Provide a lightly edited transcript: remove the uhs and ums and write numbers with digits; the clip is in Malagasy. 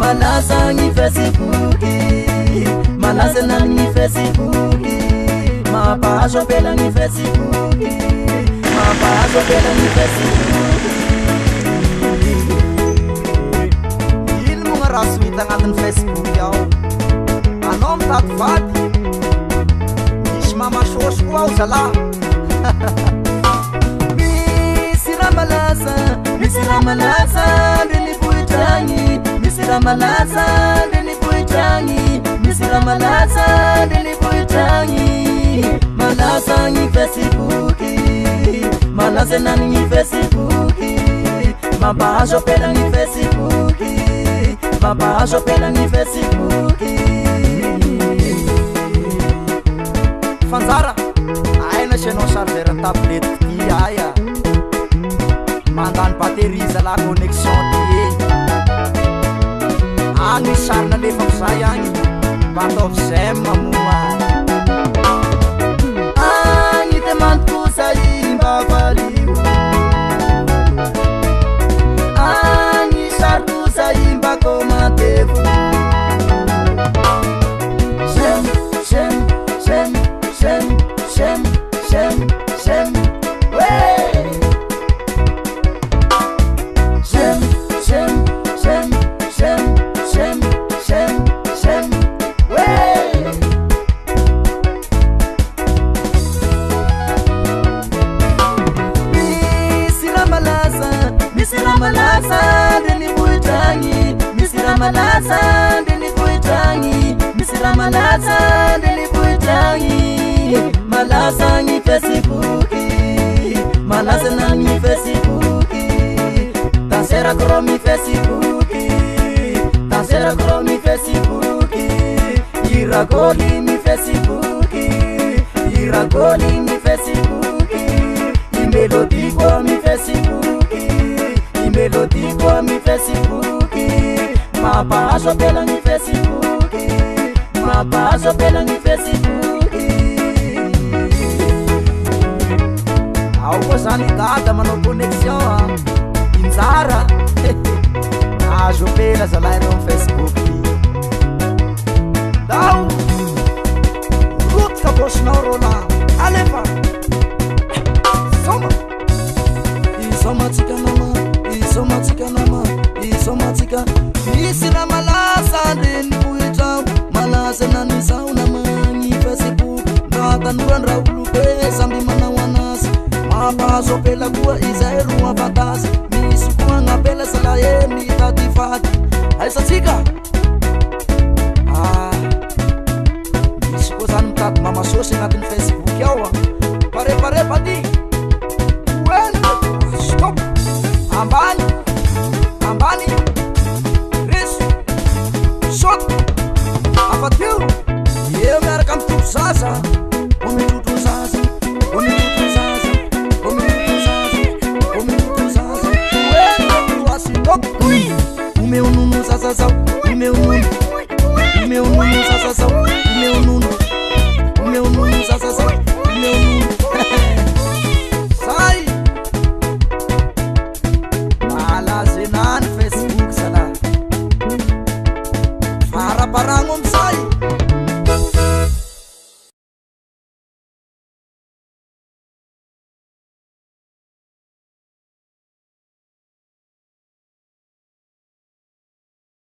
malaza ny Facebook, malaza ny Facebook, mampahazo apela ny Facebook, mampahazo apela ny Facebook. Ino moa raha sohita agnatin'ny Facebook ao? Anao mitady vady, misy mamasosy koa ao zalahy. Misy raha malaza, misy raha malaza nde nivohitragny, misy raha malaza nde nivohitragny, misy raha malaza nde nivohitragny. Malaza ny Facebook, malaza nany ny Facebook, mampahazo apela ny Facebook, mampahazo apela ny Facebook. Fanzara aina sianao chargeur tablette ty aya, mandany batterie zala connexion ty agny sarina lefa amizay agny mba ataovy zem mamoa agny te mantokosa imba valio, agny sarikosa imba komantevo. Malaza nde nivohitragny, misy raha malaza nde nivohitragny, misy raha malaza nde nivohitragny. Malaza ny Facebook, malaza nany Facebook, danserako rô my Facebook, danserako rô my Facebook, iragôly my Facebook, iragôly my Facebook, imelody koa my Facebook, melody koa my Facebook, mampahazo apela ny Facebook, mampahazo apela ny Facebook. Ao koa zany dada manao connexion injara azo apela zalahy reo amin'ny Facebook. Dao rotika bôsinao rô la alefa soma isomatsika nama, isomatsika nama, isomatsika. Misy raha malaza nde nivohitra, malaza nanizao namagny Facebook, mba tanora raha olobe samby manao anazy, mampahazo apela koa izay ro avantazy. Misy koa agnapela zalahy mitady vady, aisatsika